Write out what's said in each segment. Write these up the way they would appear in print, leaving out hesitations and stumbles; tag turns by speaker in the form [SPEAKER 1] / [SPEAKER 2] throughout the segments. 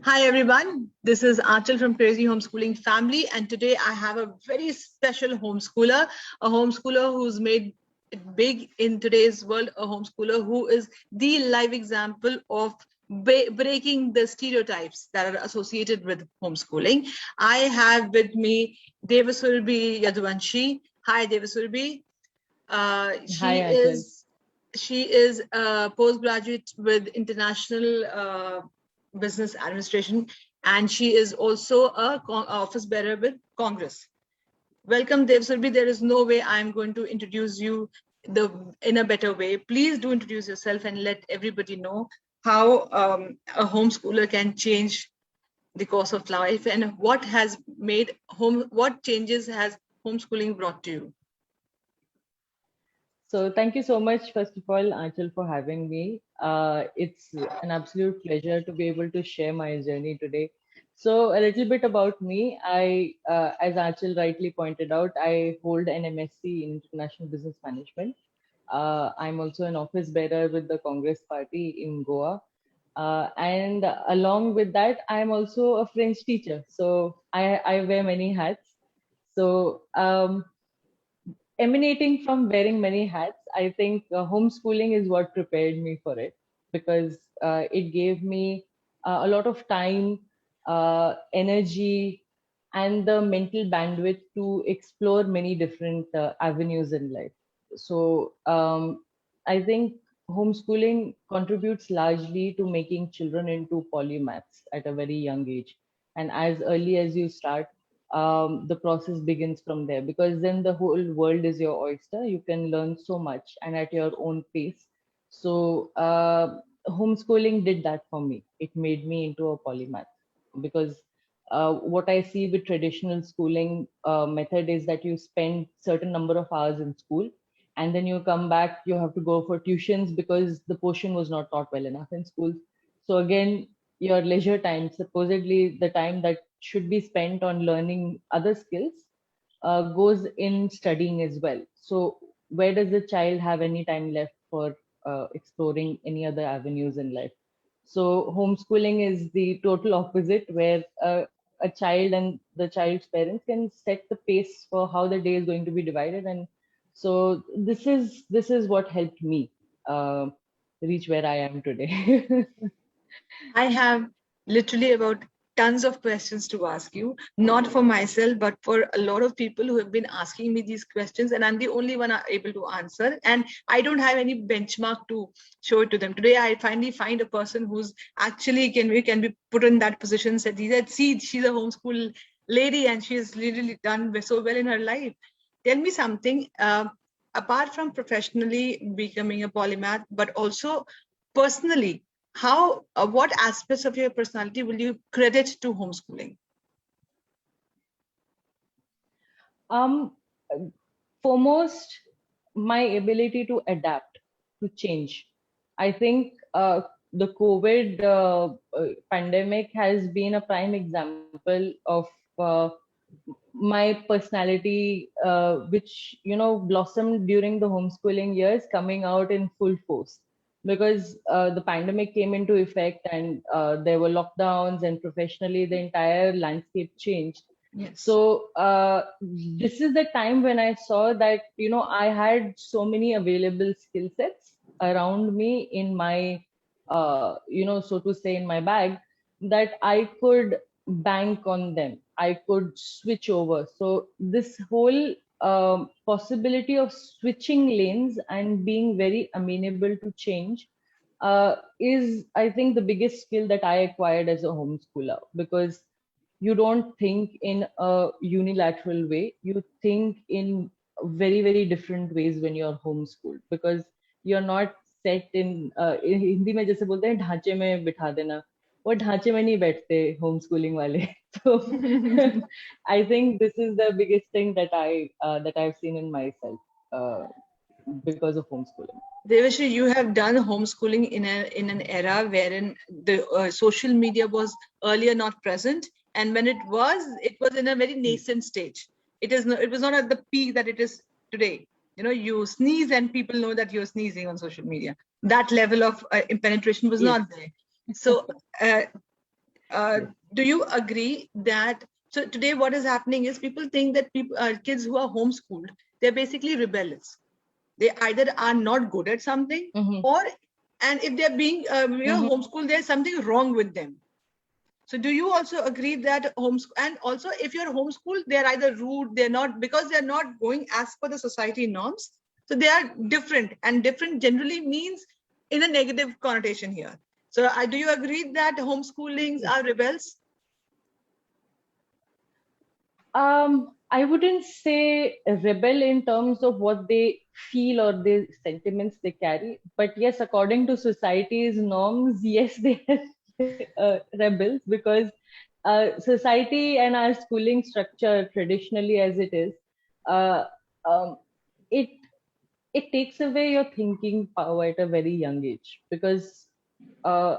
[SPEAKER 1] Hi everyone, this is Achal from Crazy Homeschooling Family, and today I have a very special homeschooler who's made it big in today's world, a homeschooler who is the live example of breaking the stereotypes that are associated with homeschooling. I have with me Devasurbi Yaduvanshi. Hi Devasurbi. Uh,
[SPEAKER 2] Hi,
[SPEAKER 1] she
[SPEAKER 2] Achal.
[SPEAKER 1] is she is a postgraduate with international business administration, and she is also a office bearer with Congress. Welcome, Dev Surbi. There is no way I'm going to introduce you in a better way. Please do introduce yourself and let everybody know how a homeschooler can change the course of life and what changes has homeschooling brought to you.
[SPEAKER 2] So, thank you so much, first of all, Achal, for having me. It's an absolute pleasure to be able to share my journey today. So, a little bit about me. As Achal rightly pointed out, I hold an MSc in International Business Management. I'm also an office bearer with the Congress Party in Goa. And along with that, I'm also a French teacher. So, I wear many hats. So, emanating from wearing many hats, I think homeschooling is what prepared me for it because it gave me a lot of time, energy, and the mental bandwidth to explore many different avenues in life. So I think homeschooling contributes largely to making children into polymaths at a very young age. And as early as you start, the process begins from there because then the whole world is your oyster. You can learn so much and at your own pace. So homeschooling did that for me. It made me into a polymath because what I see with traditional schooling method is that you spend certain number of hours in school and then you come back, you have to go for tuitions because the portion was not taught well enough in school. So again, your leisure time, supposedly the time that should be spent on learning other skills, goes in studying as well. So where does the child have any time left for exploring any other avenues in life? So homeschooling is the total opposite, where a child and the child's parents can set the pace for how the day is going to be divided, and so this is what helped me reach where I am today.
[SPEAKER 1] I have literally about tons of questions to ask you, not for myself, but for a lot of people who have been asking me these questions, and I'm the only one able to answer. And I don't have any benchmark to show it to them. Today, I finally find a person who's actually can be put in that position. Said he said, "See, she's a homeschool lady, and she's literally done so well in her life." Tell me something. Apart from professionally becoming a polymath, but also personally, how what aspects of your personality will you credit to homeschooling?
[SPEAKER 2] um Foremost, my ability to adapt, to change. I think the COVID pandemic has been a prime example of uh, my personality, which blossomed during the homeschooling years, coming out in full force. Because the pandemic came into effect and there were lockdowns, and professionally the entire landscape changed.
[SPEAKER 1] Yes.
[SPEAKER 2] So this is the time when I saw that I had so many available skill sets around me in my so to say, in my bag, that I could bank on them. I could switch over. So this whole possibility of switching lanes and being very amenable to change is, I think, the biggest skill that I acquired as a homeschooler, because you don't think in a unilateral way. You think in very, very different ways when you're homeschooled, because you're not set in Hindi में जैसे बोलते हैं ढांचे में बिठा देना, वो ढांचे में नहीं बैठते homeschooling वाले. So I think this is the biggest thing that I've seen in myself because of homeschooling.
[SPEAKER 1] Devashri, you have done homeschooling in an era wherein the social media was earlier not present, and when it was in a very nascent stage. It was not at the peak that it is today. You know, you sneeze and people know that you're sneezing on social media. That level of penetration was
[SPEAKER 2] Yes.
[SPEAKER 1] not there. So, uh, Do you agree that, so today what is happening is people think that kids who are homeschooled, they're basically rebellious. They either are not good at something,
[SPEAKER 2] Mhm.
[SPEAKER 1] or, and if they're being homeschooled, there's something wrong with them. So do you also agree that homeschool, and also if you're homeschooled, they're either rude, they're not, because they're not going as per the society norms. So they are different, and different generally means in a negative connotation here. So do you agree that homeschoolings are rebels?
[SPEAKER 2] I wouldn't say a rebel in terms of what they feel or the sentiments they carry, but yes, according to society's norms, yes, they are rebels, because society and our schooling structure traditionally as it is, uh, um, it it takes away your thinking power at a very young age, because uh,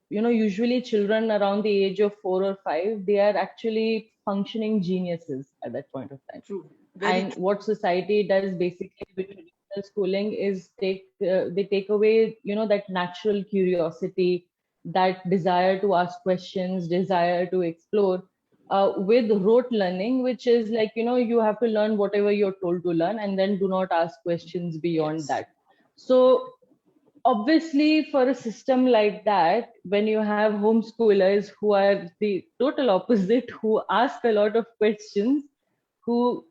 [SPEAKER 2] usually children around the age of 4 or 5, they are actually functioning geniuses at that point of time.
[SPEAKER 1] True. Very
[SPEAKER 2] And what society does basically with traditional schooling is they take away that natural curiosity, that desire to ask questions, desire to explore, with rote learning, which is like you have to learn whatever you're told to learn, and then do not ask questions beyond
[SPEAKER 1] yes.
[SPEAKER 2] that. So obviously, for a system like that, when you have homeschoolers who are the total opposite, who ask a lot of questions, who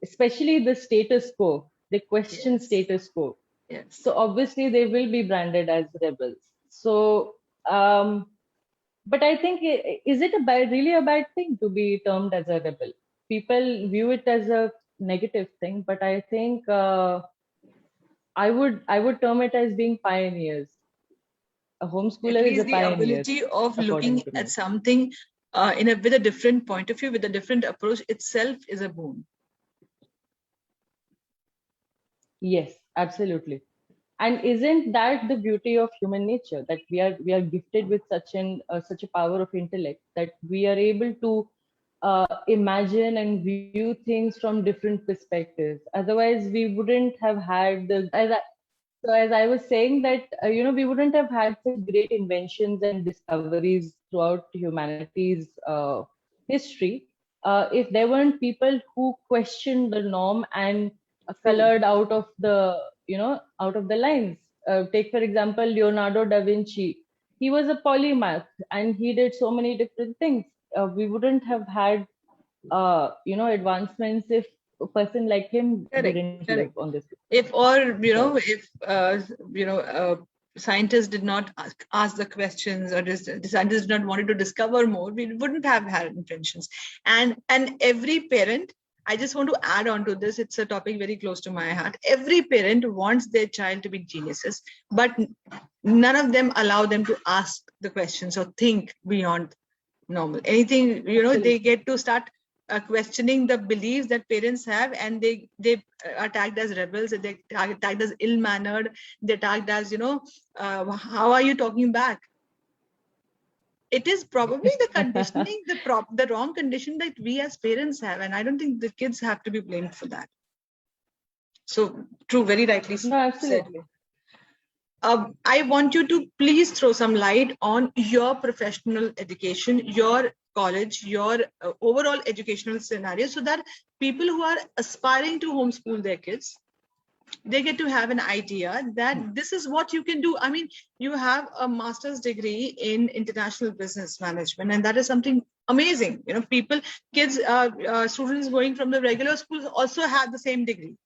[SPEAKER 2] especially the status quo, they question
[SPEAKER 1] Yes.
[SPEAKER 2] status quo,
[SPEAKER 1] Yes.
[SPEAKER 2] so obviously they will be branded as rebels. So but I think, is it really a bad thing to be termed as a rebel? People view it as a negative thing, but I think I would term it as being pioneers. A
[SPEAKER 1] At
[SPEAKER 2] homeschooler is a
[SPEAKER 1] least the
[SPEAKER 2] pioneer,
[SPEAKER 1] ability of
[SPEAKER 2] according
[SPEAKER 1] looking
[SPEAKER 2] to
[SPEAKER 1] at
[SPEAKER 2] me.
[SPEAKER 1] something with a different point of view, with a different approach itself is a boon.
[SPEAKER 2] Yes, absolutely. And isn't that the beauty of human nature, that we are gifted with such a power of intellect, that we are able to imagine and view things from different perspectives? Otherwise, we wouldn't have had as I was saying that we wouldn't have had such great inventions and discoveries throughout humanity's history if there weren't people who questioned the norm and
[SPEAKER 1] True.
[SPEAKER 2] colored out of the lines. Take for example Leonardo da Vinci. He was a polymath and he did so many different things. We wouldn't have had advancements if a person like him
[SPEAKER 1] Correct.
[SPEAKER 2] didn't live
[SPEAKER 1] Correct.
[SPEAKER 2] on this
[SPEAKER 1] If, or
[SPEAKER 2] earth.
[SPEAKER 1] if scientists did not ask the questions, or the scientists did not wanted to discover more, we wouldn't have had inventions. And every parent, I just want to add on to this, it's a topic very close to my heart. Every parent wants their child to be geniuses, but none of them allow them to ask the questions or think beyond normal. Anything, they
[SPEAKER 2] Absolutely.
[SPEAKER 1] get to start questioning the beliefs that parents have, and they are tagged as rebels, they tagged as ill mannered, they're tagged as how are you talking back? It is probably the conditioning, the wrong condition that we as parents have, and I don't think the kids have to be blamed for that. So true, very rightly
[SPEAKER 2] No,
[SPEAKER 1] said.
[SPEAKER 2] absolutely.
[SPEAKER 1] I want you to please throw some light on your professional education, your college, your overall educational scenario, so that people who are aspiring to homeschool their kids, they get to have an idea that this is what you can do. I mean, you have a master's degree in international business management, and that is something amazing. Kids, students going from the regular schools also have the same degree,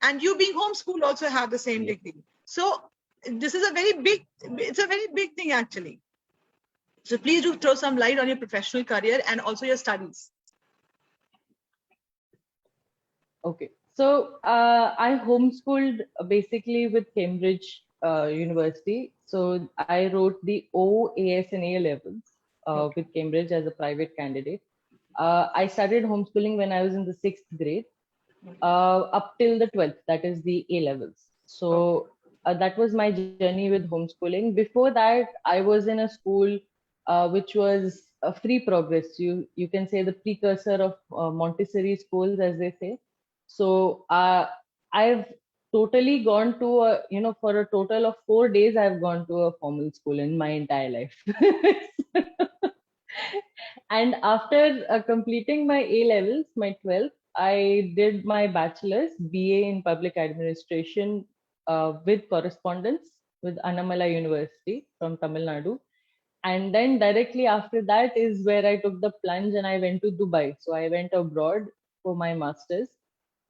[SPEAKER 1] and you being homeschooled also have the same
[SPEAKER 2] Yeah.
[SPEAKER 1] degree. So this is a very big thing actually. So please do throw some light on your professional career and also your studies.
[SPEAKER 2] Okay. So I homeschooled basically with Cambridge University. So I wrote the OAS and A levels
[SPEAKER 1] Okay.
[SPEAKER 2] with Cambridge as a private candidate. I started homeschooling when I was in the sixth grade, up till the 12th, that is the A levels.
[SPEAKER 1] Okay.
[SPEAKER 2] So that was my journey with homeschooling. Before that, I was in a school which was a free progress. You can say the precursor of Montessori schools, as they say. So I've totally gone to for a total of 4 days, I've gone to a formal school in my entire life. And after completing my A levels, my 12th, I did my bachelor's BA in public administration with correspondence with Annamala University from Tamil Nadu. And then directly after that is where I took the plunge and I went to Dubai. So I went abroad for my master's,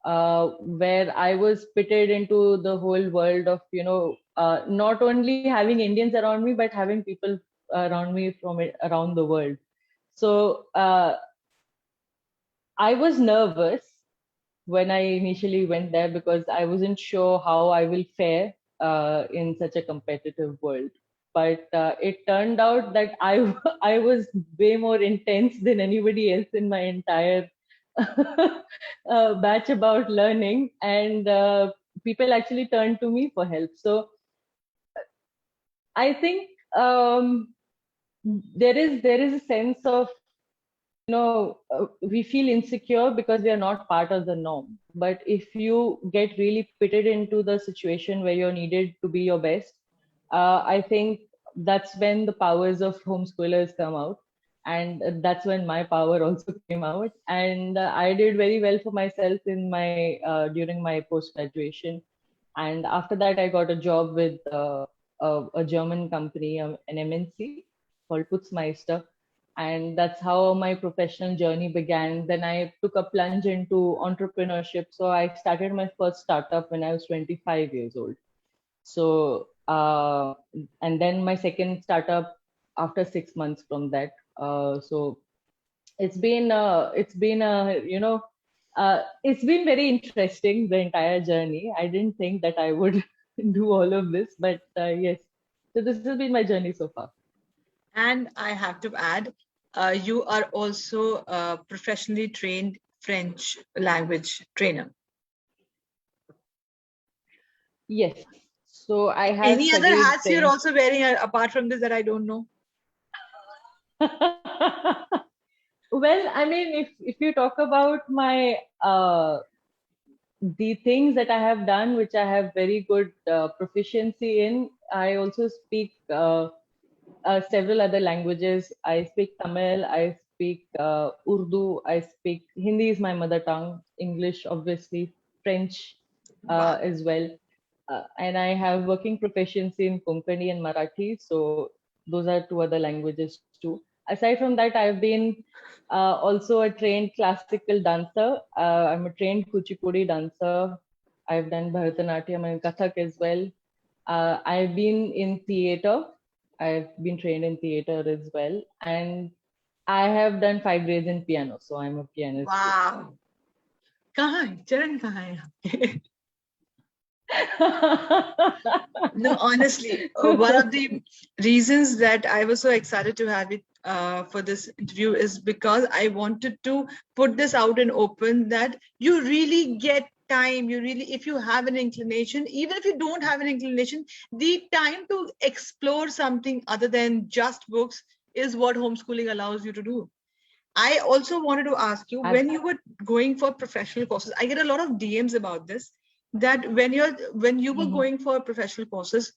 [SPEAKER 2] where I was pitted into the whole world of, not only having Indians around me, but having people around me from around the world. So I was nervous when I initially went there because I wasn't sure how I will fare in such a competitive world. But it turned out that I was way more intense than anybody else in my entire batch about learning, and people actually turned to me for help. So I think there is a sense of we feel insecure because we are not part of the norm. But if you get really pitted into the situation where you're needed to be your best, I think that's when the powers of homeschoolers come out. And that's when my power also came out. And I did very well for myself in my during my post graduation. And after that, I got a job with a German company, an MNC called Putzmeister, and that's how my professional journey began. Then I took a plunge into entrepreneurship. So I started my first startup when I was 25 years old. So and then my second startup after 6 months from that. So it's been very interesting, the entire journey. I didn't think that I would do all of this, but yes. So this has been my journey so far.
[SPEAKER 1] And I have to add, you are also a professionally trained French language trainer.
[SPEAKER 2] Yes. So I have
[SPEAKER 1] Any other
[SPEAKER 2] studied
[SPEAKER 1] hats you're
[SPEAKER 2] French.
[SPEAKER 1] also wearing apart from this that I don't know?
[SPEAKER 2] Well, I mean, if you talk about my the things that I have done, which I have very good proficiency in, I also speak several other languages. I speak Tamil, I speak Urdu, I speak Hindi is my mother tongue, English, obviously, French
[SPEAKER 1] Wow.
[SPEAKER 2] as well. And I have working proficiency in Konkani and Marathi. So those are two other languages too. Aside from that, I've been also a trained classical dancer. I'm a trained Kuchipudi dancer. I've done Bharatanatyam and Kathak as well. I've been in theater. I've been trained in theater as well. And I have done 5 grades in piano. So I'm a pianist.
[SPEAKER 1] Wow. कहाँ है? चरण कहाँ है यहाँ पे? No, honestly, one of the reasons that I was so excited to have it for this interview is because I wanted to put this out and open that you really get time. You really, if you have an inclination, even if you don't have an inclination, the time to explore something other than just books is what homeschooling allows you to do. I also wanted to ask you, when you were going for professional courses, I get a lot of DMs about this, that when you were going for professional courses,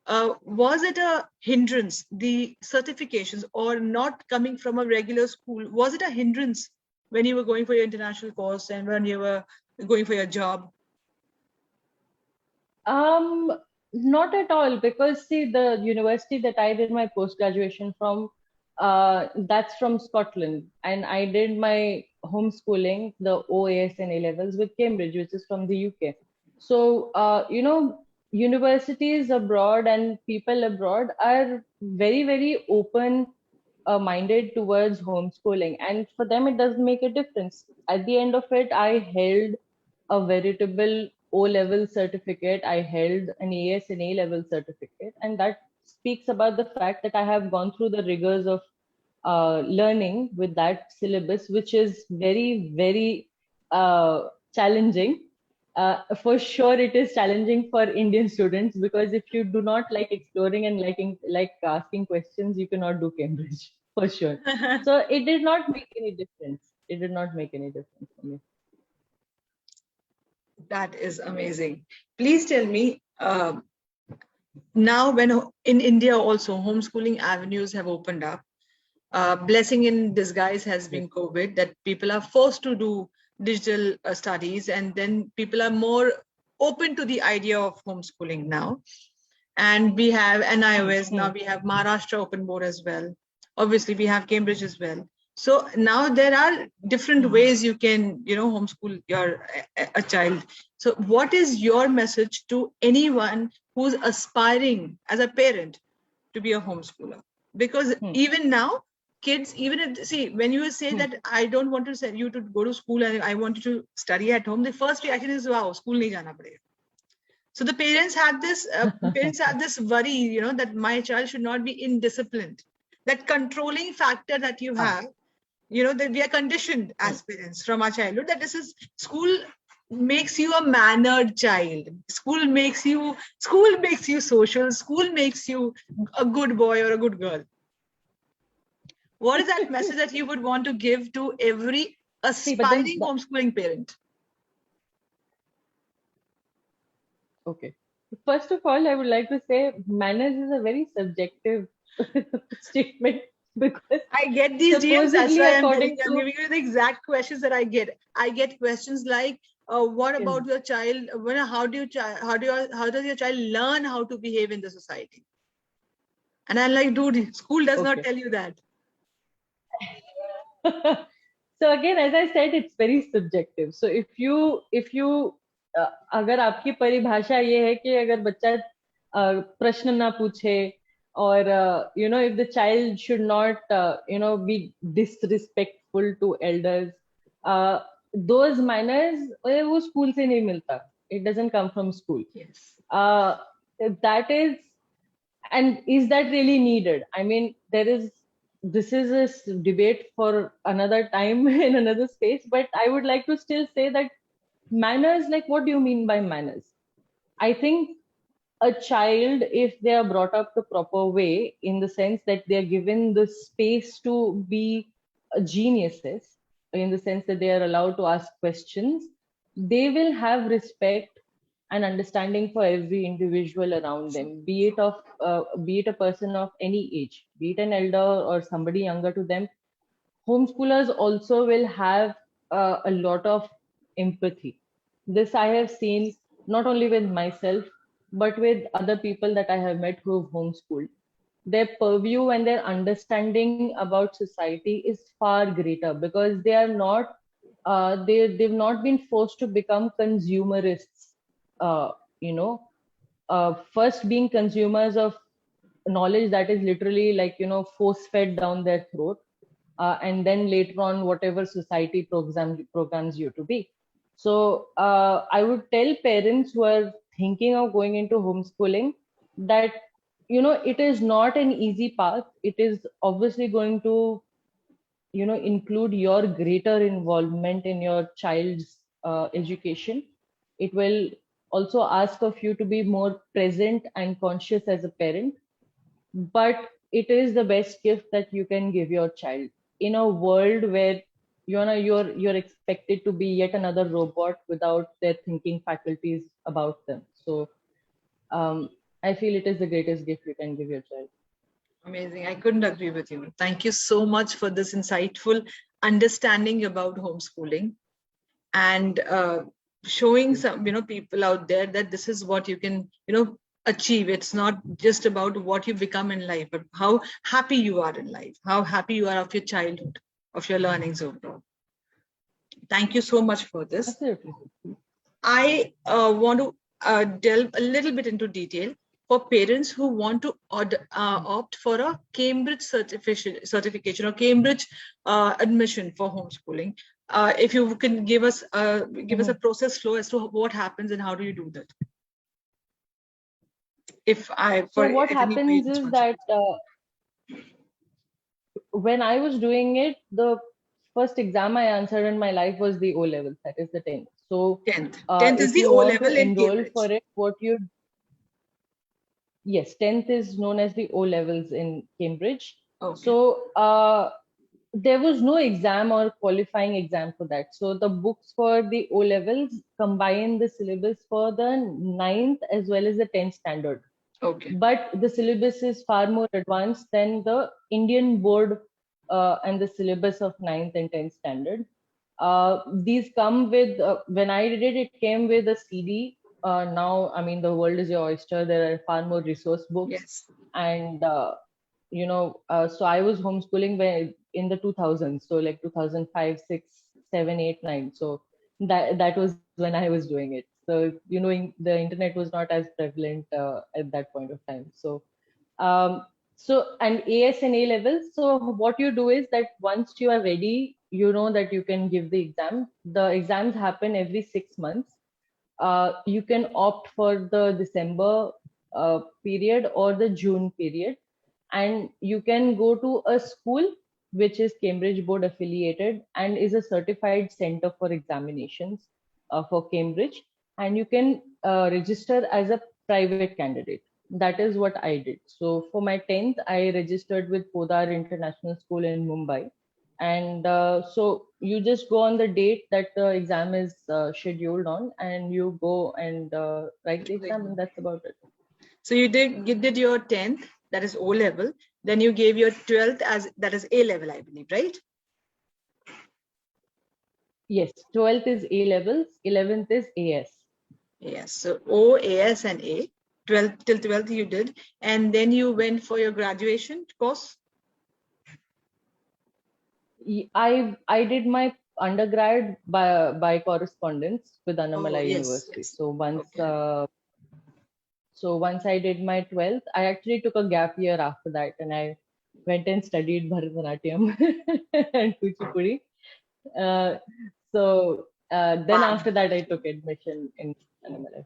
[SPEAKER 1] was it a hindrance, the certifications or not coming from a regular school, was it a hindrance when you were going for your international course and when you were going for your job?
[SPEAKER 2] Not at all, because see, the university that I did my post graduation from, that's from Scotland, and I did my homeschooling, the OAS and A levels, with Cambridge, which is from the UK. So universities abroad and people abroad are very, very open minded towards homeschooling, and for them it doesn't make a difference. At the end of it, I held a veritable O-level certificate. I held an AS and A-level certificate, and that speaks about the fact that I have gone through the rigors of learning with that syllabus, which is very, very challenging. For sure, it is challenging for Indian students, because if you do not like exploring and like asking questions, you cannot do Cambridge for sure. So it did not make any difference. It did not make any difference for me.
[SPEAKER 1] That is amazing. Please tell me, now when in India also homeschooling avenues have opened up, blessing in disguise has
[SPEAKER 2] Yes.
[SPEAKER 1] been COVID, that people are forced to do digital studies, and then people are more open to the idea of homeschooling now. And we have NIOS, now
[SPEAKER 2] Hmm.
[SPEAKER 1] we have Maharashtra Open Board as well. Obviously, we have Cambridge as well. So now there are different
[SPEAKER 2] Hmm.
[SPEAKER 1] ways you can, homeschool a child. So what is your message to anyone who's aspiring as a parent to be a homeschooler? Because
[SPEAKER 2] Hmm.
[SPEAKER 1] even now, kids, even if, see, when you say
[SPEAKER 2] Hmm.
[SPEAKER 1] that I don't want to send you to go to school and I want you to study at home, the first reaction is, wow, school nahi jana padega. So the parents have this worry, that my child should not be indisciplined. That controlling factor that you
[SPEAKER 2] Ah.
[SPEAKER 1] have, that we are conditioned
[SPEAKER 2] Hmm.
[SPEAKER 1] as parents from our childhood, that this is school makes you a mannered child. School makes you social. School makes you a good boy or a good girl. What is that message that you would want to give to every
[SPEAKER 2] See, but then
[SPEAKER 1] aspiring homeschooling parent?
[SPEAKER 2] okay. First of all, I would like to say manners is a very subjective statement because
[SPEAKER 1] I get these DMs. That's
[SPEAKER 2] supposedly,
[SPEAKER 1] why I'm telling
[SPEAKER 2] according
[SPEAKER 1] you, I'm
[SPEAKER 2] to
[SPEAKER 1] giving you the exact questions that I get. I get questions like, "What
[SPEAKER 2] yes,
[SPEAKER 1] about your child? How does your child learn how to behave in the society?" And I'm like, "Dude, school does not
[SPEAKER 2] okay.
[SPEAKER 1] tell you that."
[SPEAKER 2] So again, as I said, it's very subjective. So if you अगर आपकी परिभाषा ये है कि अगर बच्चा प्रश्न ना पूछे और if the child should not be disrespectful to elders, uh, those manners वो school से नहीं मिलता. It doesn't come from school.
[SPEAKER 1] Yes.
[SPEAKER 2] uh, that is, and is that really needed? I mean, this is a debate for another time in another space, but I would like to still say that manners, like, what do you mean by manners? I think a child, if they are brought up the proper way, in the sense that they are given the space to be geniuses, in the sense that they are allowed to ask questions, they will have respect and understanding for every individual around them, be it a person of any age, be it an elder or somebody younger to them. Homeschoolers also will have a lot of empathy. This I have seen not only with myself, but with other people that I have met who have homeschooled. Their purview and their understanding about society is far greater because they are not they've not been forced to become consumerists. Uh, you know, first being consumers of knowledge that is literally like force fed down their throat, and then later on whatever society programs you to be. So I would tell parents who are thinking of going into homeschooling that it is not an easy path. It is obviously going to include your greater involvement in your child's education. It will also ask of you to be more present and conscious as a parent, but it is the best gift that you can give your child in a world where you're expected to be yet another robot without their thinking faculties about them. So I feel it is the greatest gift you can give your child.
[SPEAKER 1] Amazing. I couldn't agree with you. Thank you so much for this insightful understanding about homeschooling, and showing some people out there that this is what you can achieve. It's not just about what you become in life, but how happy you are in life, how happy you are of your childhood, of your learnings overall. Thank you so much for this.
[SPEAKER 2] Absolutely.
[SPEAKER 1] I want to delve a little bit into detail for parents who want to opt for a Cambridge certification or Cambridge admission for homeschooling. If you can give us a process flow as to what happens and how do you do that?
[SPEAKER 2] So what
[SPEAKER 1] If any
[SPEAKER 2] happens
[SPEAKER 1] parents
[SPEAKER 2] is
[SPEAKER 1] want to.
[SPEAKER 2] that when I was doing it, the first exam I answered in my life was the O levels, that is the 10th. So
[SPEAKER 1] 10th is
[SPEAKER 2] if
[SPEAKER 1] the
[SPEAKER 2] you
[SPEAKER 1] O
[SPEAKER 2] want to
[SPEAKER 1] level in
[SPEAKER 2] enroll
[SPEAKER 1] Cambridge.
[SPEAKER 2] for it, yes, 10th is known as the O levels in Cambridge.
[SPEAKER 1] Okay.
[SPEAKER 2] So there was no exam or qualifying exam for that. So the books for the O levels combine the syllabus for the ninth as well as the 10th standard.
[SPEAKER 1] Okay.
[SPEAKER 2] But the syllabus is far more advanced than the Indian board and the syllabus of ninth and 10th standard. These come with, when I did it, it came with a CD. Now, I mean, the world is your oyster. There are far more resource books.
[SPEAKER 1] Yes.
[SPEAKER 2] And, so I was homeschooling in the 2000s. So like 2005, 6, 7, 8, 9. So that was when I was doing it. So, the internet was not as prevalent at that point of time. So, and AS and A levels. So what you do is that once you are ready, you know that you can give the exam. The exams happen every 6 months. You can opt for the December period or the June period, and you can go to a school which is Cambridge Board affiliated and is a certified center for examinations for Cambridge, and you can register as a private candidate. That is what I did. So for my 10th, I registered with Podar International School in Mumbai. And so you just go on the date that the exam is scheduled on, and you go and write the exam, and that's about it.
[SPEAKER 1] So you did your 10th, that is O level. Then you gave your 12th as that is A level, I believe, right?
[SPEAKER 2] Yes, 12th is A levels, 11th is AS.
[SPEAKER 1] Yes, so O, AS, and A. 12th till 12th you did, and then you went for your graduation course.
[SPEAKER 2] I did my undergrad by correspondence with Annamalai University.
[SPEAKER 1] Yes.
[SPEAKER 2] So once I did my 12th, I actually took a gap year after that, and I went and studied Bharatanatyam and Kuchipudi. Then after that, I took admission in Annamalai.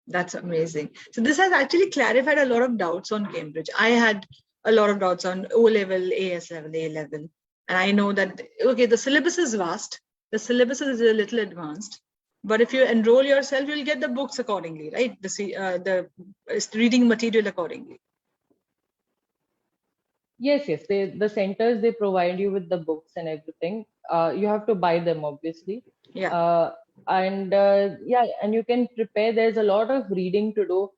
[SPEAKER 1] That's amazing. So this has actually clarified a lot of doubts on Cambridge. I had a lot of doubts on O level, AS level, A level. And I know that, okay, the syllabus is vast. The syllabus is a little advanced. But if you enroll yourself, you'll get the books accordingly, right? The reading material accordingly.
[SPEAKER 2] Yes. The centers, they provide you with the books and everything. You have to buy them, obviously.
[SPEAKER 1] Yeah.
[SPEAKER 2] And you can prepare. There's a lot of reading to do.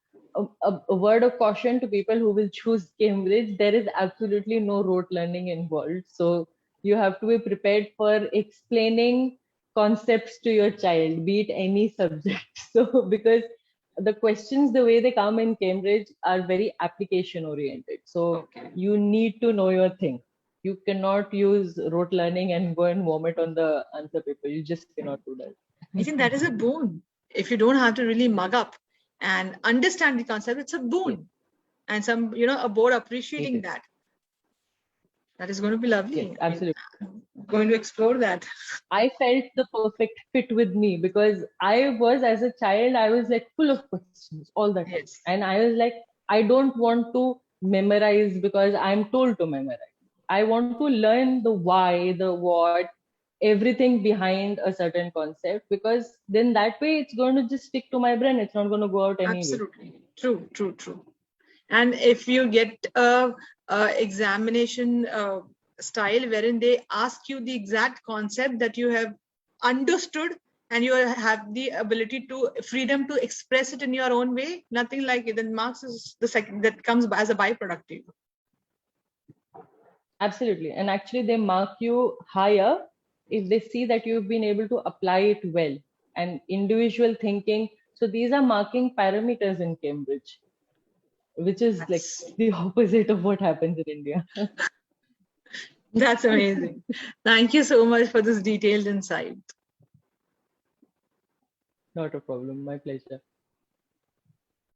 [SPEAKER 2] A word of caution to people who will choose Cambridge: there is absolutely no rote learning involved. So you have to be prepared for explaining concepts to your child, be it any subject. So because the questions, the way they come in Cambridge, are very application oriented. So you need to know your thing. You cannot use rote learning and go and vomit on the answer paper. You just cannot do that.
[SPEAKER 1] I think that is a boon. If you don't have to really mug up and understand the concept, it's a boon. Yes. And a board appreciating that. That is going to be lovely.
[SPEAKER 2] Yes, absolutely.
[SPEAKER 1] I'm going to explore that.
[SPEAKER 2] I felt the perfect fit with me because as a child, I was like full of questions all the time. Yes. And I was like, I don't want to memorize because I'm told to memorize. I want to learn the why, the what, everything behind a certain concept, because then that way it's going to just stick to my brain. It's not going to go out anyway.
[SPEAKER 1] Absolutely. True. And if you get a examination style wherein they ask you the exact concept that you have understood and you have the ability to freedom to express it in your own way, nothing like it, then marks is the second that comes as a byproduct to you.
[SPEAKER 2] Absolutely. And actually they mark you higher if they see that you've been able to apply it well, and individual thinking. So these are marking parameters in Cambridge, which is like the opposite of what happens in India.
[SPEAKER 1] That's amazing. Thank you so much for this detailed insight.
[SPEAKER 2] Not a problem. My pleasure.